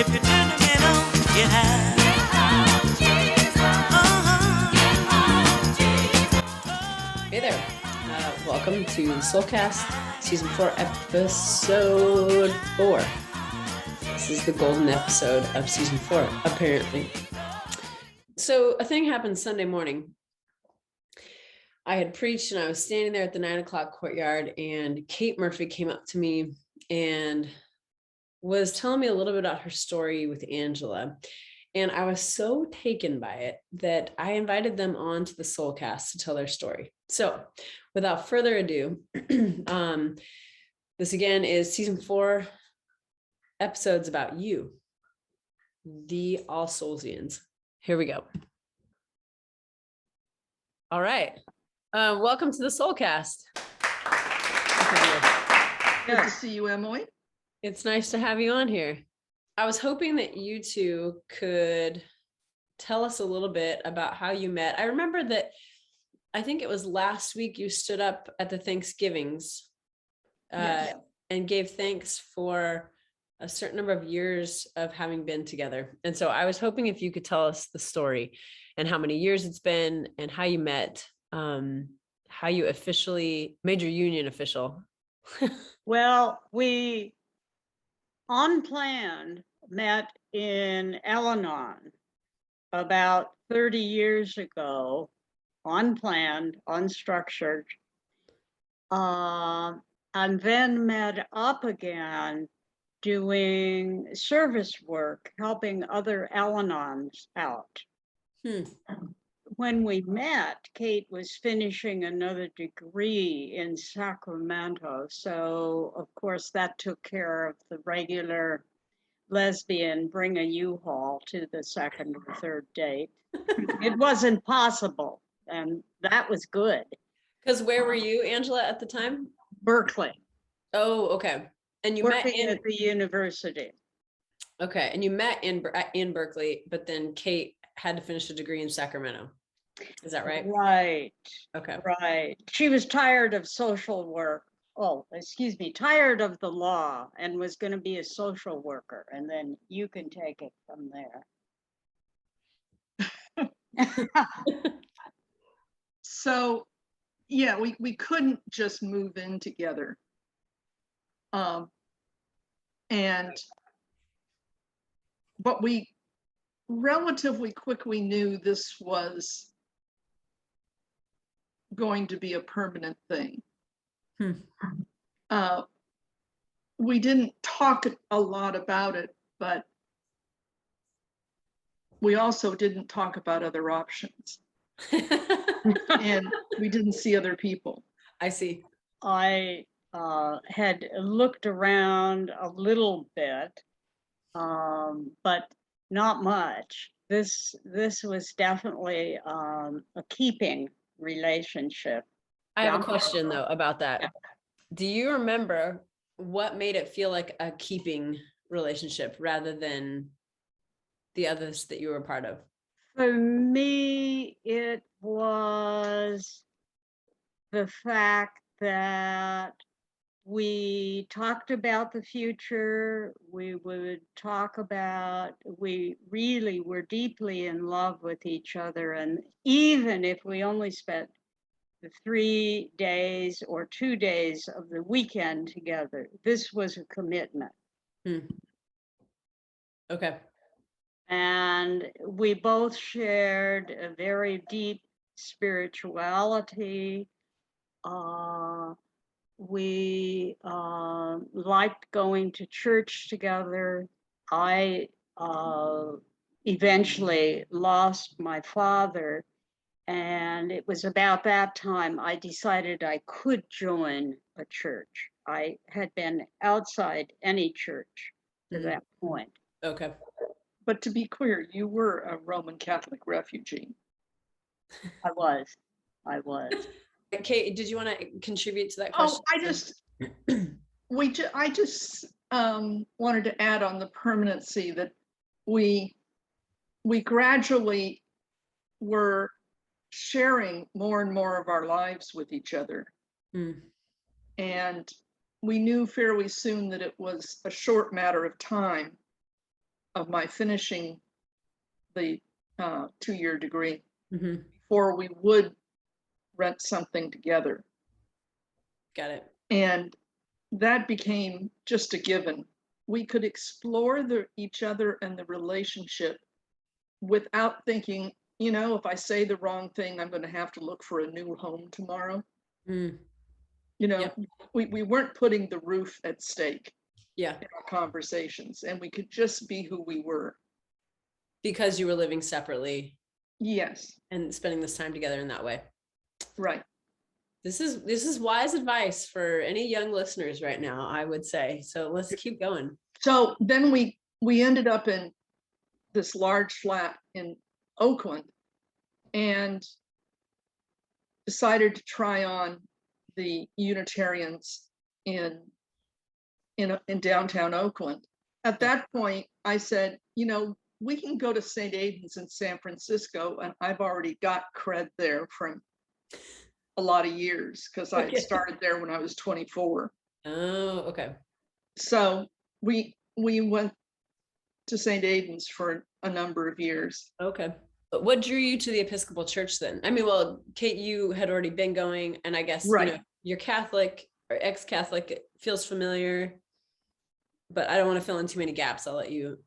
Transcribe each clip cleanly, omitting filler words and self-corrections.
If you turn the middle, get high. Hey there. Welcome to Soulcast, Season 4, Episode 4. This is the golden episode of Season 4, apparently. So a thing happened Sunday morning. I had preached and I was standing there at the 9 o'clock courtyard, and Kate Murphy came up to me and was telling me a little bit about her story with Angela. And I was so taken by it that I invited them on to the Soulcast to tell their story. So without further ado, this again is Season 4, episodes about you, the All Soulsians. Here we go. All right. Welcome to the Soulcast. Good to see you, Emily. It's nice to have you on here. I was hoping that you two could tell us a little bit about how you met. I remember that I think it was last week you stood up at the Thanksgivings Yes. and gave thanks for a certain number of years of having been together. And so I was hoping if you could tell us the story and how many years it's been and how you met, how you officially made your union official. Well, we unplanned met in Al-Anon about 30 years ago, unplanned, unstructured, and then met up again doing service work, helping other Al-Anons out. When we met, Kate was finishing another degree in Sacramento. So, of course, that took care of the regular lesbian bring a U-Haul to the second or third date. It wasn't possible, and that was good. Because where were you, Angela, at the time? Berkeley. Oh, okay. And you met Working in at the university. okay, and you met in Berkeley, but then Kate had to finish a degree in Sacramento. Is that right? Right. Okay. Right. She was tired of social work. Oh, excuse me, tired of the law and was going to be a social worker. And then you can take it from there. So, yeah, we couldn't just move in together. But we relatively quickly knew this was going to be a permanent thing. We didn't talk a lot about it, but we also didn't talk about other options. And we didn't see other people. I see. I had looked around a little bit, but not much. This was definitely a keeping relationship. I have a question though about that. Do you remember what made it feel like a keeping relationship rather than the others that you were a part of? For me, it was the fact that we talked about the future. We would talk about, we really were deeply in love with each other. And even if we only spent the 3 days or 2 days of the weekend together, this was a commitment. Okay. And we both shared a very deep spirituality. We liked going to church together. I eventually lost my father, and it was about that time I decided I could join a church. I had been outside any church to that point. Okay. But to be clear, you were a Roman Catholic refugee. I was. Kate, did you want to contribute to that question? I just wanted to add on the permanency that we gradually were sharing more and more of our lives with each other. And we knew fairly soon that it was a short matter of time of my finishing the 2-year degree Mm-hmm. before we would rent something together. Got it. And that became just a given. We could explore each other and the relationship without thinking, if I say the wrong thing, I'm going to have to look for a new home tomorrow. Mm. Yep. We weren't putting the roof at stake in our conversations, and we could just be who we were. Because you were living separately. Yes. And spending this time together in that way. Right. This is wise advice for any young listeners right now, I would say. So let's keep going. So then we ended up in this large flat in Oakland and decided to try on the Unitarians in downtown Oakland. At that point, I said, we can go to St. Aidan's in San Francisco, and I've already got cred there from a lot of years because I had started there when I was 24. Oh, okay. So we went to St. Aidan's for a number of years. Okay. But what drew you to the Episcopal Church then? I mean, well, Kate, you had already been going, and I guess you're Catholic or ex-Catholic. It feels familiar, but I don't want to fill in too many gaps. I'll let you.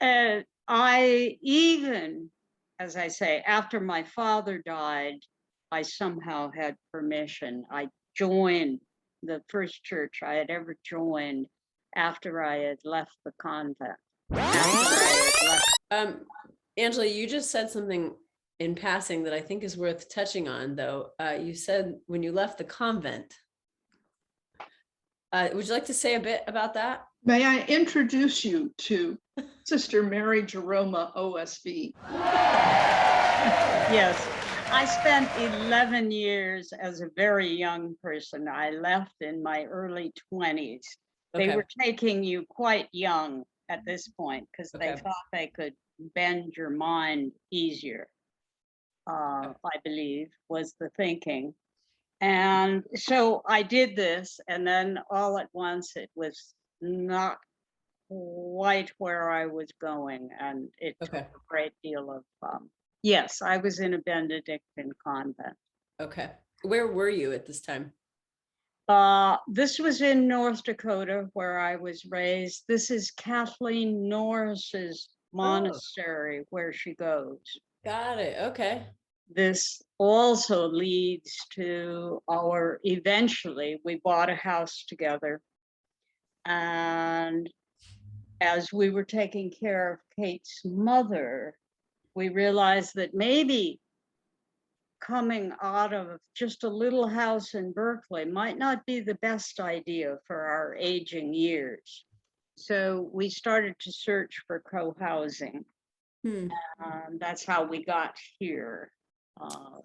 I even, as I say, after my father died, I somehow had permission. I joined the first church I had ever joined after I had left the convent. Angela, you just said something in passing that I think is worth touching on, though. You said when you left the convent. Would you like to say a bit about that? May I introduce you to Sister Mary Jeroma, OSB? Yes. I spent 11 years as a very young person. I left in my early 20s. They were taking you quite young at this point because they thought they could bend your mind easier, I believe, was the thinking. And so I did this, and then all at once it was not quite where I was going, and it took a great deal of yes, I was in a Benedictine convent. Okay. Where were you at this time? This was in North Dakota, where I was raised. This is Kathleen Norris's monastery, where she goes. Got it. Okay. This also leads to eventually, we bought a house together. And as we were taking care of Kate's mother, we realized that maybe coming out of just a little house in Berkeley might not be the best idea for our aging years. So we started to search for co-housing. That's how we got here.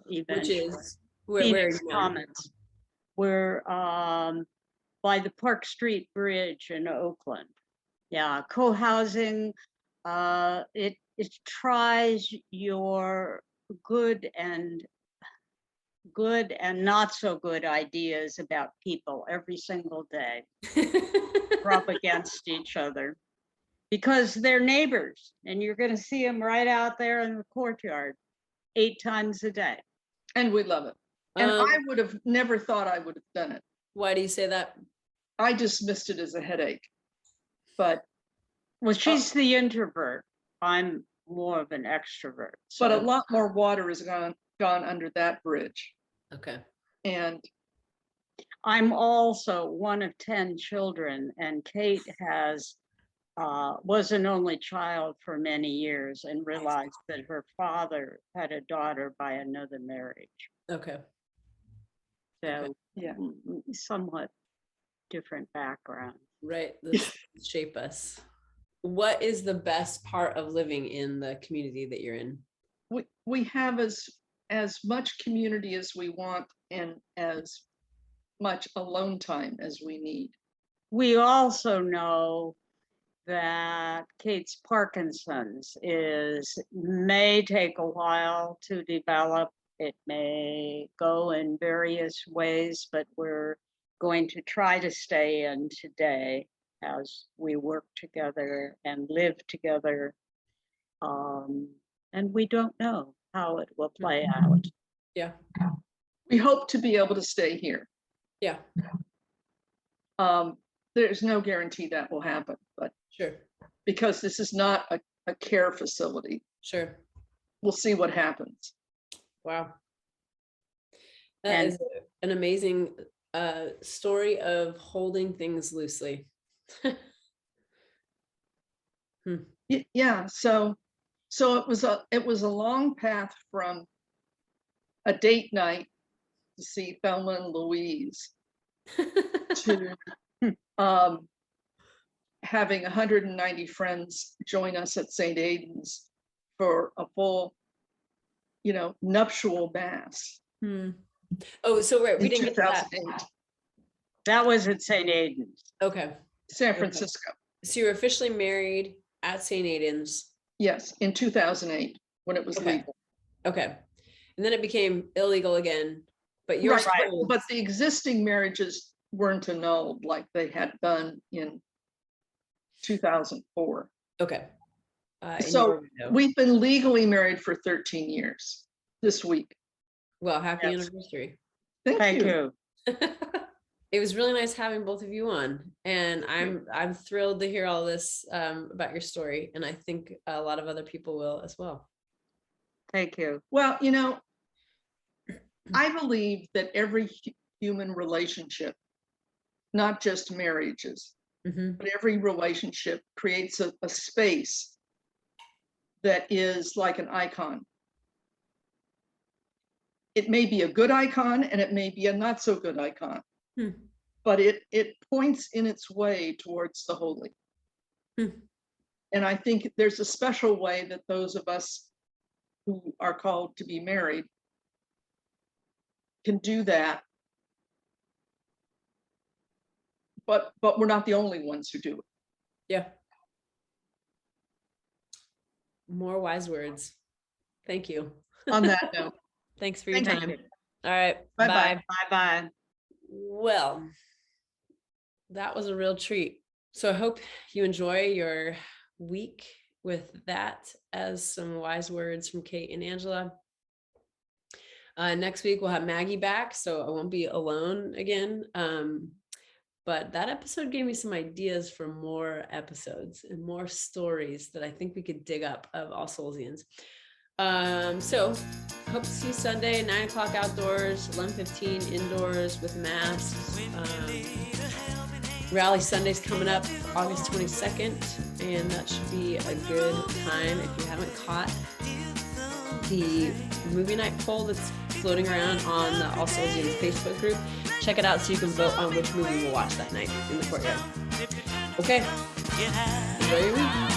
Which is where Phoenix Commons. We're by the Park Street Bridge in Oakland. Yeah, co-housing, it tries your good and not so good ideas about people every single day, rub against each other, because they're neighbors, and you're going to see them right out there in the courtyard 8 times a day. And we love it. And I would have never thought I would have done it. Why do you say that? I dismissed it as a headache. But well, she's the introvert. I'm more of an extrovert. So. But a lot more water has gone under that bridge. Okay. And I'm also one of 10 children, and Kate was an only child for many years and realized that her father had a daughter by another marriage. Okay. So yeah, somewhat different background. Right. This shape us. What is the best part of living in the community that you're in? We have as much community as we want and as much alone time as we need. We also know that Kate's Parkinson's may take a while to develop. It may go in various ways, but we're going to try to stay in today as we work together and live together. And we don't know how it will play out. Yeah. We hope to be able to stay here. Yeah. There's no guarantee that will happen, but Sure. because this is not a care facility, Sure. we'll see what happens. Wow. That And- is an amazing story of holding things loosely. Yeah, so it was a long path from a date night to see Thelma and Louise to having 190 friends join us at St. Aidan's for a full, nuptial mass Oh, so right, we in didn't get to that. 2008, That was at St. Aidan's. Okay. San Francisco. So you were officially married at St. Aidan's. Yes, in 2008 when it was Okay. legal. Okay. And then it became illegal again, but you're Right, still- but the existing marriages weren't annulled like they had done in 2004. okay. In So your window. we've been legally married for 13 years this week. Well, happy Yes. anniversary. Thank you. It was really nice having both of you on, and I'm thrilled to hear all this about your story, and I think a lot of other people will as well. Thank you. Well, I believe that every human relationship, not just marriages, Mhm. but every relationship creates a space that is like an icon. It may be a good icon and it may be a not so good icon, but it points in its way towards the holy. And I think there's a special way that those of us who are called to be married can do that. But we're not the only ones who do it. Yeah. More wise words. Thank you. On that note, Thanks for your Thank time. you. All right. Bye-bye. Bye. Bye-bye. Well, that was a real treat. So I hope you enjoy your week with that as some wise words from Kate and Angela. Next week we'll have Maggie back, so I won't be alone again. But that episode gave me some ideas for more episodes and more stories that I think we could dig up of All Soulsians. So hope to see you Sunday, 9 o'clock outdoors, 11:15 indoors with masks. Rally Sunday's coming up August 22nd, and that should be a good time. If you haven't caught the movie night poll that's floating around on the All Soulsians Facebook group, check it out so you can vote on which movie we'll watch that night in the courtyard. Okay, enjoy your week.